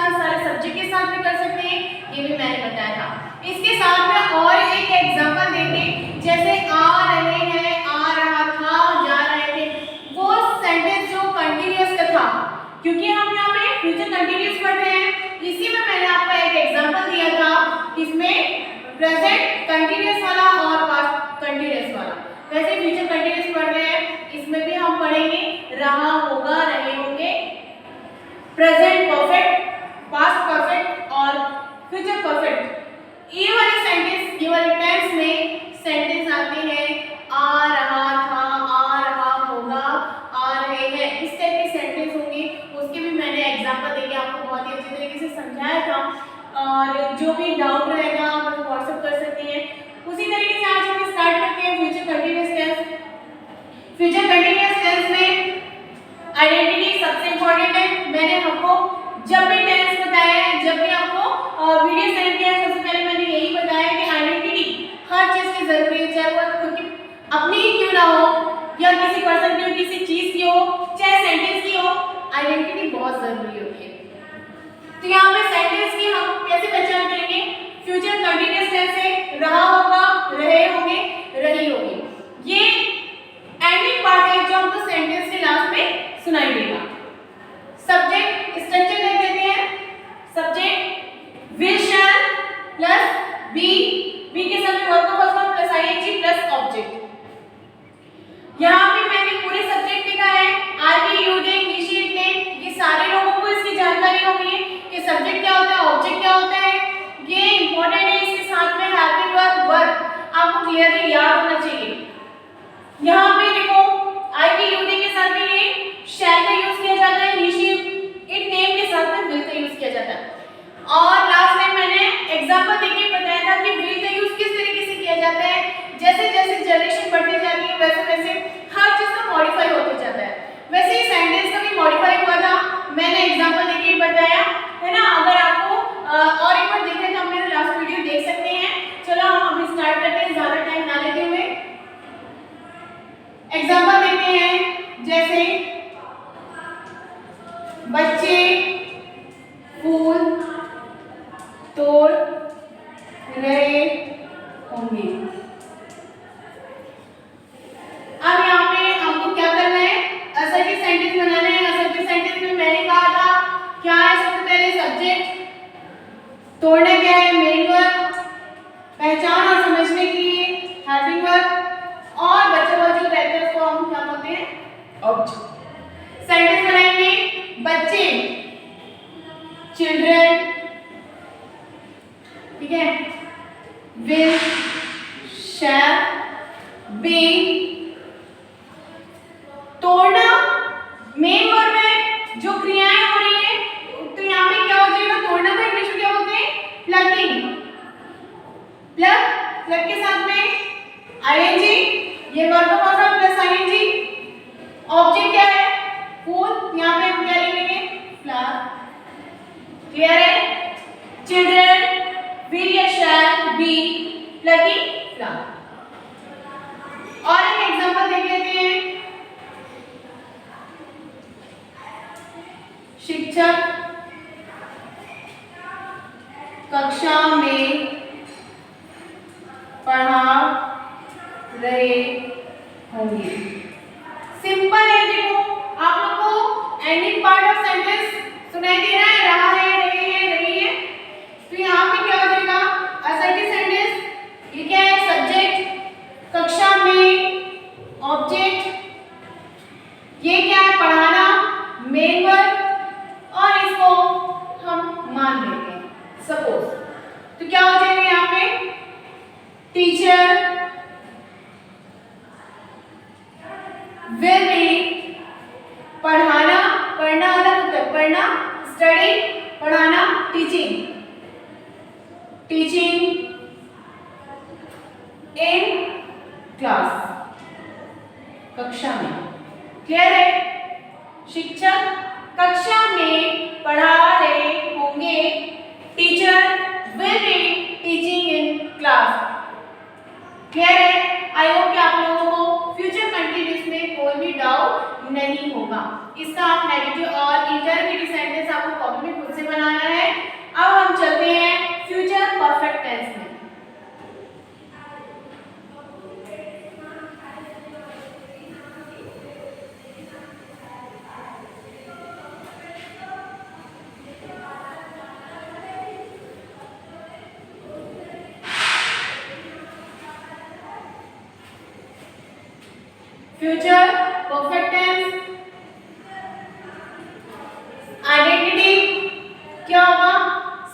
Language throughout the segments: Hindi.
साथ, सारे सब्जेक्ट के साथ भी कर सकते हैं, ये भी मैंने बताया था। इसके साथ में और एक एग्जांपल देंगे, जैसे आ रहे हैं, आ रहा था, जा रहे थे, वो सेंटेंस जो कंटीन्यूअस का था, क्योंकि हम यहाँ पे फ्यूचर कंटीन्यूअस पढ़ रहे हैं, इसी में मैंने आपको एक एग्जांपल दिया था, इसमें प्रेजेंट कंटीन्यूअस वाला और पास्ट कंटीन्यूअस वाला। वैसे फ्यूचर कंटीन्यूअस पढ़ रहे हैं, इसमें भी हम पढ़ेंगे रहा होगा, रहे होंगे, प्रेजेंट परफेक्ट, पास्ट परफेक्ट और फ्यूचर परफेक्ट। ये वाले सेंटेंस, ये वाले टेंस में सेंटेंस आते हैं आ रहा था, आ रहा होगा, आ रहे हैं, इस टाइप के सेंटेंस होंगे। उसके भी मैंने एग्जांपल देके आपको बहुत ही अच्छी तरीके से समझाया था, और जो भी डाउट रहेगा आप मुझे व्हाट्सएप कर सकते हैं। उसी तरीके से आज हम स्टार्ट करते हैं future continuous tense. Future continuous tense में आइडेंटिटी सबसे इम्पोर्टेंट है। मैंने आपको जब भी टेंस बताया है, जब भी आपको वीडियो सेंड किया है, सबसे पहले मैंने यही बताया कि आइडेंटिटी हर चीज की जरूरी है, चाहे वो खुद की अपनी ही क्यों ना हो या किसी पर्सन की हो, किसी चीज की हो, चाहे सेंटेंस की हो, आइडेंटिटी बहुत जरूरी होती है। तो यहाँ पे सेंटेंस की हम कैसे पहचान करेंगे? फ्यूचर कंटीन्यूअस टेंस से रहा होगा, रहे होंगे, रही होगी, ये एंडिंग पार्ट है जो हमको सेंटेंस के लास्ट में सुनाई देगा। सब्जेक्ट स्ट्रक्चर देख लेते हैं। Subject will, shall plus be, be के साथ में वर्ब का first form plus ING plus object. यहाँ पे मैंने पूरे सब्जेक्ट लिखा है, आर बी, यू दे, इनिशिएट ने, ये सारे लोगों को इसकी जानकारी होगी कि सब्जेक्ट क्या होता है, ऑब्जेक्ट क्या होता है, ये इंपॉर्टेंट है। इसके साथ में हेल्पिंग वर्ब, वर्ब आपको क्लियरली याद होना चाहिए। यहाँ पे देखो आई बी, यू दे के साथ में ये शैल का यूज किया जाता है, इनिशिएट इट नेम के साथ में विल का यूज किया जाता है। और लास्ट टाइम मैंने एग्जांपल देके बताया था कि विल का यूज किस तरीके से किया जाता है। जैसे जैसे जनरेशन बढ़ती जाती है वैसे वैसे हर चीज का मॉडिफाई होते जाता है। वैसे ही सेंटेंस का भी मॉडिफाई हुआ था, मैंने एग्जांपल देके बताया है ना। अगर आपको और एक बार देखना है तो आप मेरा लास्ट वीडियो देख सकते हैं। चलो हम अभी स्टार्ट करते हैं, ज्यादा टाइम ना लेते हुए। एग्जांपल देखते हैं, जैसे बच्चे फूल तोड़ रहे होंगे। अब यहाँ पे हमको क्या करना है? असर्टिव सेंटेंस बनाना है। असर्टिव सेंटेंस में मैंने कहा था क्या है, सबसे पहले सब्जेक्ट, तोड़ना क्या है, मेन वर्ब, पहचान और समझने के लिए हेल्पिंग वर्ब, और बच्चे जो रहते हैं उसको हम क्या बोलते हैं, ऑब्जेक्ट। सेंटेंस बनाएंगे, बच्चे चिल्ड्रन, ठीक है, विल, शैल, बी, तोड़ना मेन वर्ब है, जो क्रियाएं हो रही है, तो यहाँ पे क्या हो जाएगा, तोड़ना को इंग्लिश में क्या बोलते हैं, प्लगिंग, प्लग, प्लग के साथ में आईएनजी, ये वर्ब का फॉर्म प्लस आईएनजी। ऑब्जेक्ट क्या है, फूल, यहाँ पे हम क्या लिखेंगे, फ्लावर। क्लियर है? चिल्ड्रन, विल या शैल, बी, प्लगिंग, फ्लावर। और एक एग्जांपल देख लेते हैं। शिक्षक कक्षा में पढ़ा रहे होंगे। सिंपल है, देखो आप लोग को एंडिंग पार्ट ऑफ सेंटेंस सुनाई दे रहा है, रहा है, रहे हैं, रही है। तो यहाँ पे क्या हो जाएगा, असर्टिव सेंटेंस, ये क्या है, सब्जेक्ट, कक्षा में, ऑब्जेक्ट, ये क्या है, पढ़ाना, मेन वर्ब, और इसको हम मान लेते हैं सपोज। तो क्या हो जाएगा यहाँ पे, टीचर विल बी, पढ़ाना, पढ़ना अलग होता है, पढ़ना स्टडी, पढ़ाना टीचिंग, टीचिंग इन क्लास, कक्षा में। क्लियर है? शिक्षक कक्षा में पढ़ा रहे होंगे, teacher will be teaching in class. Clear है? आई होप कि आप लोगों को फ्यूचर कंटीन्यूअस में कोई भी डाउट नहीं होगा। इसका आप नेगेटिव और इंटरमीडिएट सेंटेंस आपको कॉपी में खुद से बनाना है। फ्यूचर परफेक्ट टेंस, आइडेंटिटी क्या होगा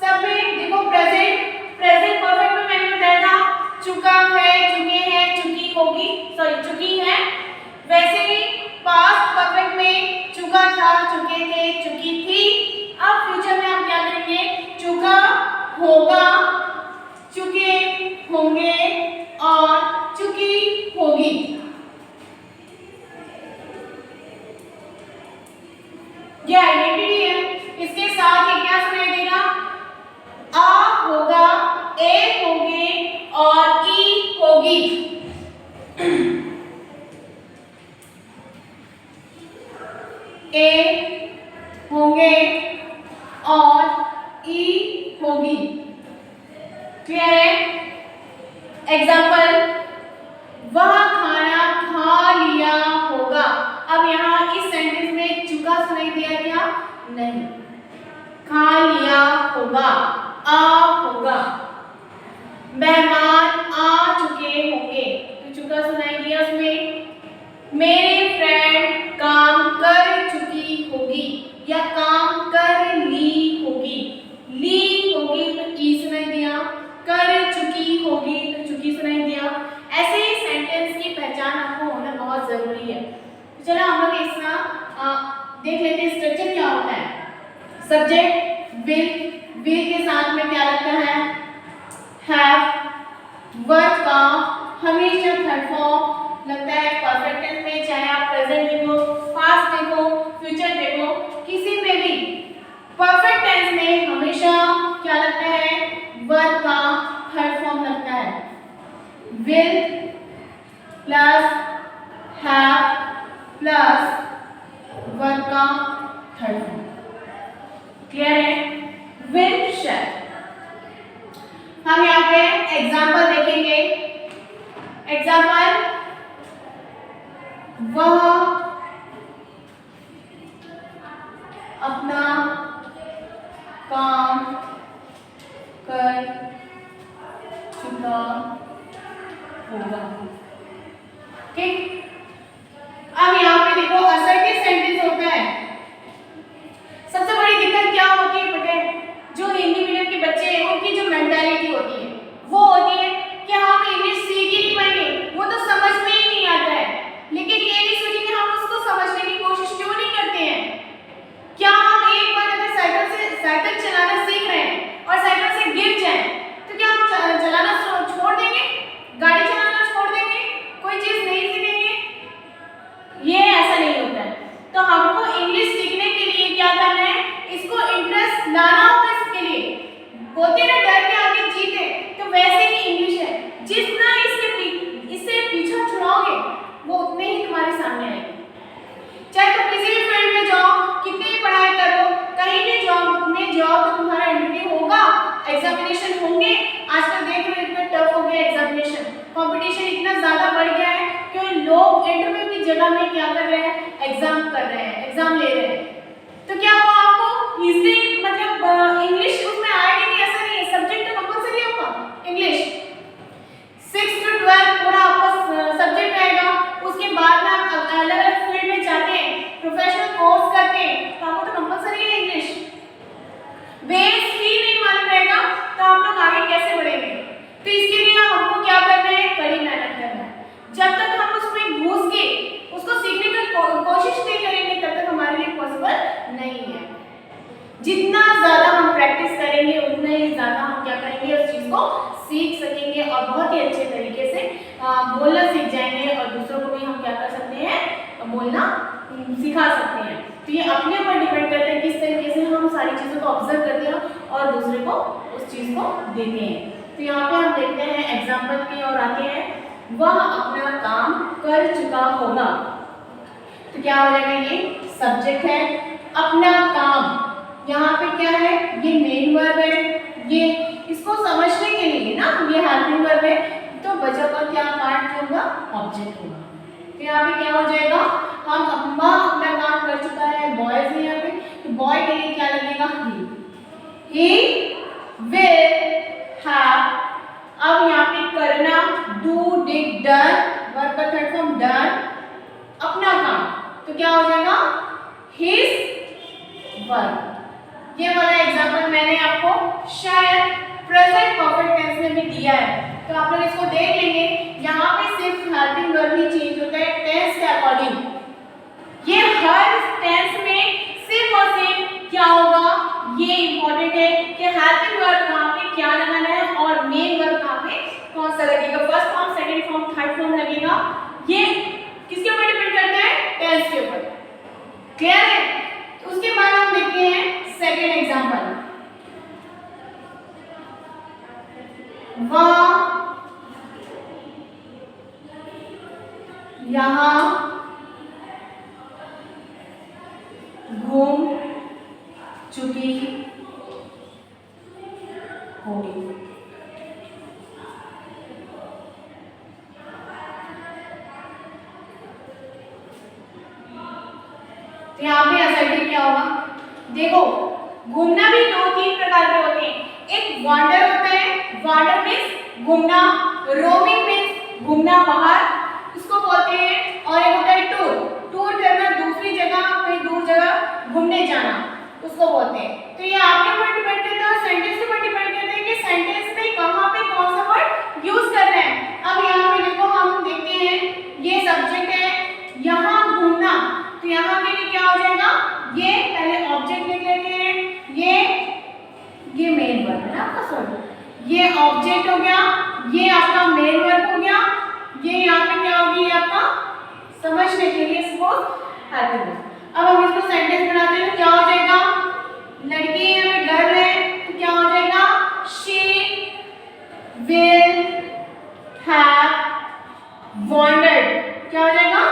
सब में देखो प्रेजेंट परफेक्ट में मैंने बताया था चुका है, चुके हैं, चुकी होगी, सॉरी चुकी है। वैसे ही पास्ट परफेक्ट में चुका था, चुके थे, चुकी थी। अब फ्यूचर में हम क्या करेंगे, चुका होगा, चुके होंगे और चुकी होगी। ये आइडेंटिटी है। इसके साथ ही क्या सुनाई देगा, आ होगा, ए होंगे और ई होगी। ए होंगे और ई होगी। क्लियर है? एग्जाम्पल, वह खाना खा लिया होगा। अब यहाँ इस सेंटेंस में चुका सुनाई दिया क्या, नहीं, खा लिया होगा, आ होगा। मेहमान आ चुके होंगे, तो चुका सुनाई दिया उसमें। मेरी फ्रेंड काम कर चुकी होगी या काम कर ली होगी, ली होगी तो ई सुनाई दिया, कर चुकी होगी तो चुकी सुनाई दिया। ऐसे ही सेंटेंस की पहचान आपको होना बहुत जरूरी है। तो चलो हम लोग इसका देख लेते हैं स्ट्रक्चर क्या होता है। सब्जेक्ट विल के साथ में क्या लगता है, हैव। वर्ब का हमेशा थर्ड फॉर्म लगता है परफेक्ट टेंस में, चाहे आप प्रेजेंट देखो, पास्ट देखो, फ्यूचर देखो, किसी में भी परफेक्ट टेंस में हमेशा क्या लगता है, वर्ब का थर्ड फॉर्म लगता है। Will plus have plus verb का थर्ड फॉर्म। क्लियर है? विल शैल। हम यहाँ पे एग्जाम्पल देखेंगे। एग्जाम्पल, वह अपना काम कर चुका होगा। ठीक, अब यहाँ पे देखो असर्टिव सेंटेंस होता है। सबसे बड़ी दिक्कत क्या होती है पता है, जो हिंदी मीडियम के बच्चे हैं उनकी जो मेंटालिटी होती है वो होती है कि हम इंग्लिश सीख ही नहीं पाएंगे, वो तो समझ में ही नहीं आता है। लेकिन ये नहीं सोचेंगे हम उसको समझने की कोशिश क्यों नहीं करते हैं। क्या हम एक बार अगर साइकिल चलाना सीख रहे हैं और साइकिल से गिर जाए तो क्या हम चलाना छोड़ देंगे, गाड़ी चलाना छोड़ देंगे, कोई चीज नहीं सीखेंगे? ये ऐसा नहीं होता है। तो हमको इंग्लिश सीखने के लिए क्या करना है, इसको इंटरेस्ट लाना होगा। इसके लिए बोलते ना डर के आगे जीते, तो वैसे ही इंग्लिश है, जितना इससे पीछा छुड़ाओगे वो उतने ही तुम्हारे सामने आएगी। चाहे तुम किसी भी फील्ड में जाओ, कितनी भी पढ़ाई करो, कहीं भी जॉब में जाओ तो तुम्हारा इंटरव्यू होगा, एग्जामिनेशन होंगे। आजकल देख रहे हो इतना टफ हो गया एग्जामिनेशन, कंपटीशन इतना ज्यादा बढ़ गया है कि लोग इंटरव्यू की जगह में क्या कर रहे हैं, एग्जाम कर रहे हैं, एग्जाम ले रहे हैं। तो क्या वो आपको इजीली मतलब इंग्लिश उसमें आएगी नहीं, ऐसा नहीं है। सब्जेक्ट तो कंपलसरी होगा इंग्लिश, 6 to 12 पूरा आपका सब्जेक्ट रहेगा। उसके बाद में आप अलग अलग फील्ड में जाते हैं, प्रोफेशनल कोर्स करते हैं, तो आपको तो कंपलसरी है इंग्लिश। बेस ही नहीं मालूम रहेगा तो आप लोग आगे कैसे बढ़ेंगे? तो इसके लिए हमको क्या करना है, कड़ी मेहनत करना है। जब तक हम उसमें घुस के उसको सीखने की कोशिश नहीं करेंगे तब तक हमारे लिए पॉसिबल नहीं है। जितना ज्यादा हम प्रैक्टिस करेंगे उतना ही ज्यादा हम क्या करेंगे, उस चीज को सीख सकेंगे और बहुत ही अच्छे तरीके से बोलना सीख जाएंगे और दूसरों को भी हम क्या कर सकते हैं, बोलना सिखा सकते हैं। तो ये अपने ऊपर डिपेंड करता है किस तरीके से हम सारी चीज़ों को ऑब्जर्व करते हैं और दूसरे को उस चीज़ को देते हैं। तो यहाँ पे हम देखते हैं एग्जाम्पल की ओर आते हैं, वह अपना काम कर चुका होगा। तो क्या हो जाएगा, ये सब्जेक्ट है, अपना काम यहाँ पे क्या है, ये मेन वर्ब है। ये इसको समझने के लिए ना ये हेल्पिंग वर्ब है, तो बचा हुआ क्या पार्ट जो होगा, ऑब्जेक्ट होगा। तो यहाँ पे क्या हो जाएगा, हम अपना काम कर चुका है, बॉयज है यहाँ पे, तो बॉय के लिए क्या लगेगा, ही विल हैव। अब यहाँ पे करना, डू डिड डन, वर्ब का थर्ड फॉर्म डन, अपना काम, तो क्या हो जाएगा हिज वर्क। ये वाला एग्जांपल मैंने आपको शायद प्रेजेंट परफेक्ट टेंस में भी दिया है, तो आप लोग इसको देख लेंगे। यहाँ पे सिर्फ हेल्पिंग वर्ब ही चेंज होता है टेंस के अकॉर्डिंग। ये हर टेंस में सिर्फ और सिर्फ क्या होगा, ये इंपॉर्टेंट है कि हेल्पिंग वर्ब कहाँ पे क्या लगाना है और मेन वर्ब कहाँ पे कौन सा लगेगा, first form, second form, third form लगेगा। ये किसके ऊपर डिपेंड करता है, टेंस के ऊपर। क्लियर है? तो उसके बाद हम देखते हैं सेकंड एग्जांपल। वह यहाँ घूम चुकी होगी। तो यहाँ पे असर्टिव क्या होगा, देखो घूमना भी दो तीन प्रकार के होते हैं। एक वांडर होता है, वांडर मीन्स घूमना, रोमिंग मीन्स घूमना बाहर, उसको बोलते हैं। और एक होता है टूर, टूर करना, दूसरी जगह कहीं दूर जगह घूमने जाना, उसको बोलते हैं। तो ये आपके ऊपर डिपेंड करता है, सेंटेंस के ऊपर डिपेंड करता है कि सेंटेंस में कहाँ पे कौन सा वर्ड यूज करना है। अब यहाँ पे देखो हम देखते हैं ये सब्जेक्ट है, यहाँ घूमना, तो यहाँ के लिए क्या हो जाएगा, ये पहले ऑब्जेक्ट लिख लेते हैं, ये मेन वर्ब है ना आपका, सॉरी ये ऑब्जेक्ट हो गया, ये आपका मेन वर्ब हो गया, ये यहाँ पे क्या होगी, ये आपका समझने के लिए सपोज हेल्पिंग वर्ब। अब हम इसको सेंटेंस बनाते हैं तो क्या हो जाएगा, लड़की है हमें गर्ल है, तो क्या हो जाएगा, शी विल हैव wandered, क्या हो जाएगा,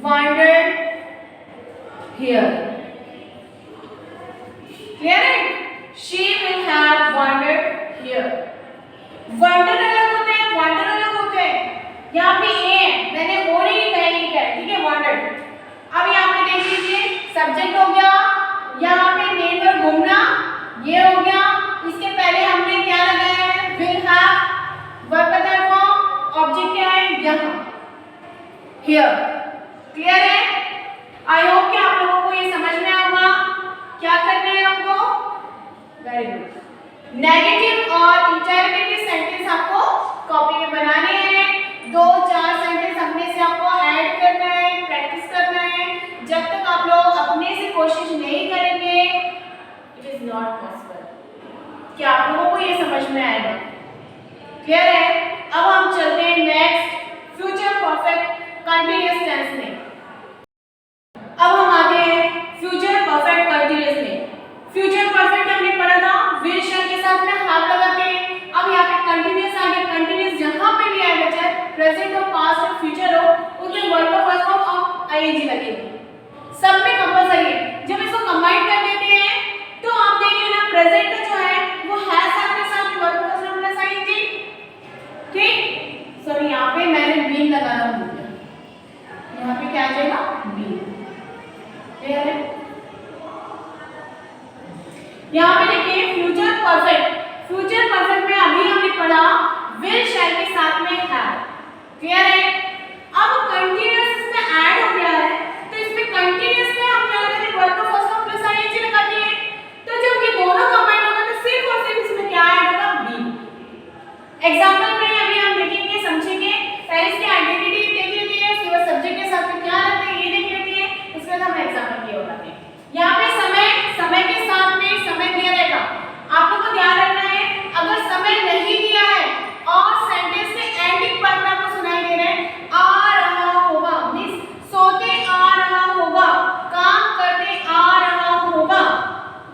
wandered here। क्लियर है? She will have wandered here। wander अलग होते हैं, wander अलग होते हैं। यहाँ पे ए है, मैंने ओ नहीं लिखा है, ठीक है, wandered। अब यहाँ पे देख लीजिए सब्जेक्ट हो गया, यहाँ पे मेन वर्ब घूमना, ये हो गया। इसके पहले हमने क्या लगाया है, will have, वर्ब का थर्ड फॉर्म, ऑब्जेक्ट क्या है, यहाँ here। क्लियर है? आई होप कि आप लोगों को ये समझ में आएगा क्या करना है हमको। Very good. नेगेटिव और इंटरोगेटिव सेंटेंस आपको कॉपी में बनाने हैं, 2-4 सेंटेंस अपने से आपको ऐड करना है, प्रैक्टिस करना है। जब तक आप लोग अपने से कोशिश नहीं करेंगे, इट इज नॉट पॉसिबल कि आप लोगों को ये समझ में आएगा। क्लियर है? अब हम चलते हैं next future perfect continuous tense में। अब हम आते हैं फ्यूचर परफेक्ट कंटीन्यूअस में। फ्यूचर परफेक्ट हमने पढ़ा था, विल शैल के साथ में हाथ लगाते हैं। अब यहाँ पे कंटीन्यूअस आ गया, कंटीन्यूअस जहाँ पे भी आएगा, चाहे प्रेजेंट हो, पास्ट हो, फ्यूचर हो, उसमें वर्ब का फर्स्ट फॉर्म और आईएनजी लगेगा, सब में कंपलसरी है। जब इसको कंबाइन कर देते हैं तो आप देखिए ना, प्रेजेंट जो है वो हैज के साथ वर्ब का फर्स्ट फॉर्म प्लस आईएनजी, ठीक। सॉरी यहाँ पे मैंने बीन लगाना भूल गया, यहाँ पे क्या आ जाएगा, बीन। क्लियर है? यहाँ पे देखिए फ्यूचर परफेक्ट, फ्यूचर परफेक्ट में अभी हमने पढ़ा विल शैल के साथ में हैव। क्लियर है? अब कंटीन्यूअस इसमें ऐड हो गया है, तो इसमें कंटीन्यूअस में हम क्या करते हैं, वर्ब का फर्स्ट फॉर्म प्लस आईएनजी लगाते हैं। तो जब ये दोनों कंबाइन होगा तो सिर्फ और सिर्फ इसमें क्या ऐड होगा, बी। एग्जांपल में अभी हम देखेंगे, समझेंगे। पहले इसकी आइडेंटिटी देख लेते हैं, उसके बाद सब्जेक्ट के साथ में क्या लगता है ये देख लेते हैं, उसके बाद हम एग्जांपल की ओर आते हैं। यहाँ पे समय, समय के साथ में समय दिया रहेगा, आप लोग को ध्यान रखना है। अगर समय नहीं दिया है और सेंटेंस के एंडिंग पार्ट में आपको सुनाई दे रहा है आ रहा होगा, मींस सोते आ रहा होगा, काम करते आ रहा होगा,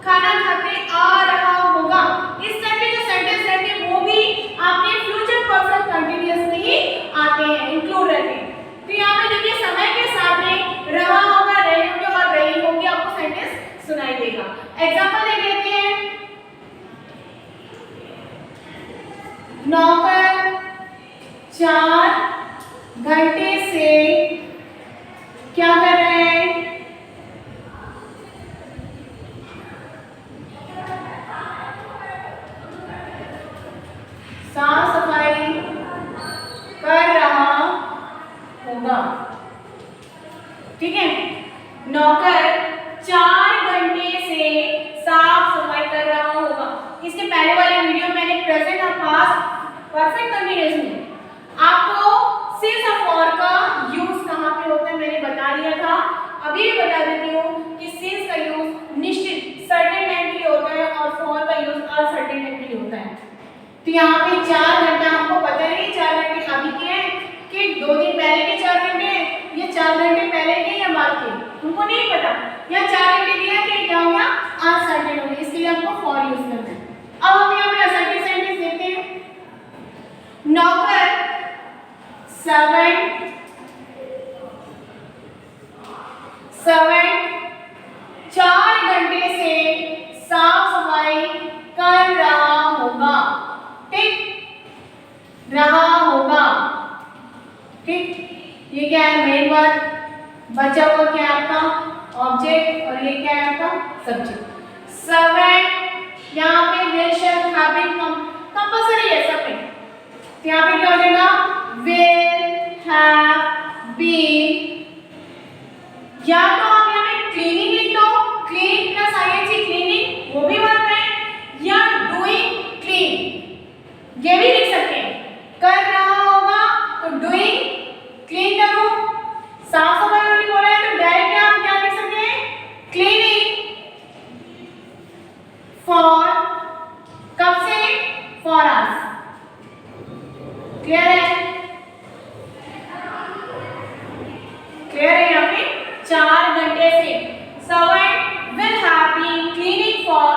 खाना खाते आ रहा होगा, इस टाइप के जो सेंटेंस रहते हैं वो भी आपके फ्यूचर परफेक्ट कंटीन्यूअस में ही आते हैं, इंक्लूड रहते हैं। तो यहाँ पे देखिए समय के साथ में रहा होगा, रहे होंगे और रही होगी, आपको सेंटेंस सुनाई देगा। एग्जांपल देख लेते हैं। नौकर 4 घंटे से क्या कर रहे हैं, साफ सफाई कर रहा होगा। तो यहाँ पे 4 घंटा हमको पता नहीं 4 घंटे अभी के हैं कि 2 दिन पहले के 4 घंटे हैं या 4 घंटे पहले के या बाद के, हमको नहीं पता। यहाँ 4 घंटे दिया कि क्या हो गया अनसर्टेन हो गया, इसके लिए हमको फॉर यूज करना है। अब हम यहाँ पे असर्टिव सेंटेंस देखते हैं। नौकर 4 घंटे से साफ सफाई कर रहा होगा, ठीक रहा होगा, ठीक। ये क्या है मेन वर्ड, बचा हुआ क्या है आपका ऑब्जेक्ट और ये क्या है आपका सब्जेक्ट। 7 यहाँ पे विल शब्द हैविंग कंपल्सरी है सब में, तो यहाँ पे क्या हो जाएगा विल हैव बीन, या तो आप यहाँ पे क्लीनिंग लिख लो, क्लीन प्लस आईएनजी क्लीनिंग वो भी वर्ब है, या डूइंग क्लीन ये भी लिख सकते हैं। कर रहा होगा तो डूइंग, क्लीन करो साफ सफाई वाली बोला है तो डायरेक्ट आप क्या लिख सकते हैं क्लीनिंग फॉर, कब से फॉर आवर्स। क्लियर है, क्लियर है। यहाँ पे 4 घंटे से servant will have been cleaning for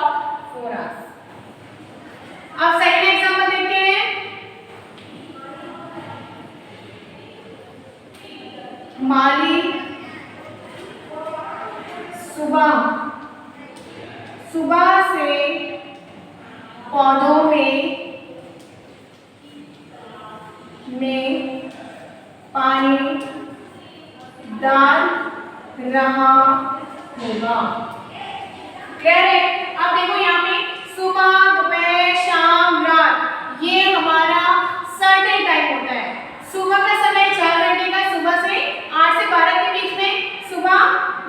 4 hours. अब सेकंड एग्जांपल देखते हैं। माली सुबह से पौधों में पानी डाल रहा होगा। क्लियर है। अब देखो यहाँ पे सुबह, दोपहर, शाम, रात ये हमारा सर्टेन टाइम होता है। सुबह का समय 4 घंटे का, सुबह से 8 से 12 के बीच में सुबह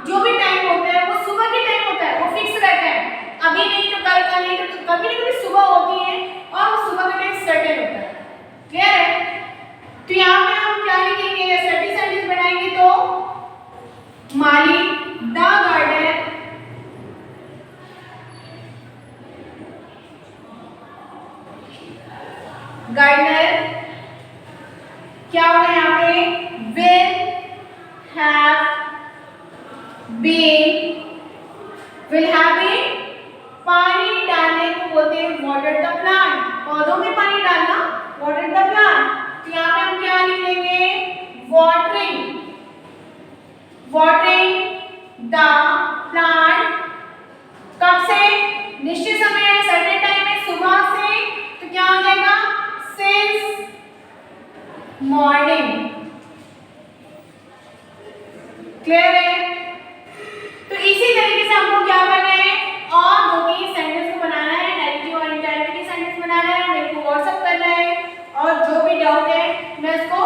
जो भी टाइम होता है वो सुबह के टाइम होता है, वो फिक्स रहता है। अभी नहीं तो कल का, नहीं तो कभी ना कभी सुबह होती है और सुबह का टाइम सर्टेन होता है। क्लियर है। तो यहाँ पे हम क्या लिखेंगे, सर्टेन सेंटेंस बनाएंगे तो माली द गार्डनर क्या होगा यहाँ पे will have been, will have been पानी डालने को बोलते हैं वाटर द प्लांट, पौधों में पानी डालना वाटर द प्लांट। तो यहाँ पे हम क्या लिखेंगे वाटरिंग, वाटरिंग द प्लांट कब से, निश्चित समय है सर्टेन टाइम है सुबह से, तो क्या हो जाएगा सिंस मॉर्निंग। क्लियर है। तो इसी तरीके से हमको क्या करना है और 2-3 सेंटेंस को बनाना है, डायरेक्टिव और इंडायरेक्टिव सेंटेंस बनाना है, मेरे को व्हाट्सएप करना है और जो भी डाउट है मैं इसको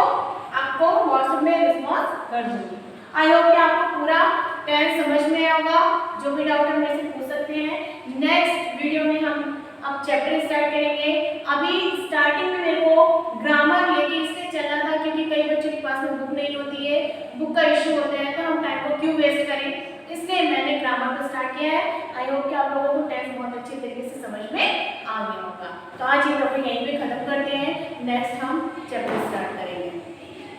आपको व्हाट्सएप में रिस्पॉन्स कर दूंगी। आई होप कि आपको पूरा टेंस समझ में आया होगा। जो भी डाउट है मेरे से पूछ सकते हैं। नेक्स्ट वीडियो में हम अब चैप्टर स्टार्ट करेंगे। अभी स्टार्टिंग में मेरे को ग्रामर लेके इसलिए चलना था क्योंकि कई बच्चों के पास में बुक नहीं होती है, बुक का इश्यू होता है, तो हम टाइम को क्यों वेस्ट करें, इसलिए मैंने ग्रामर को स्टार्ट किया है। आई होप कि आप लोगों को टेंस बहुत अच्छे तरीके से समझ में आ गया होगा। तो आज ये टॉपिक यहीं पे खत्म करते हैं, नेक्स्ट हम चैप्टर स्टार्ट करेंगे।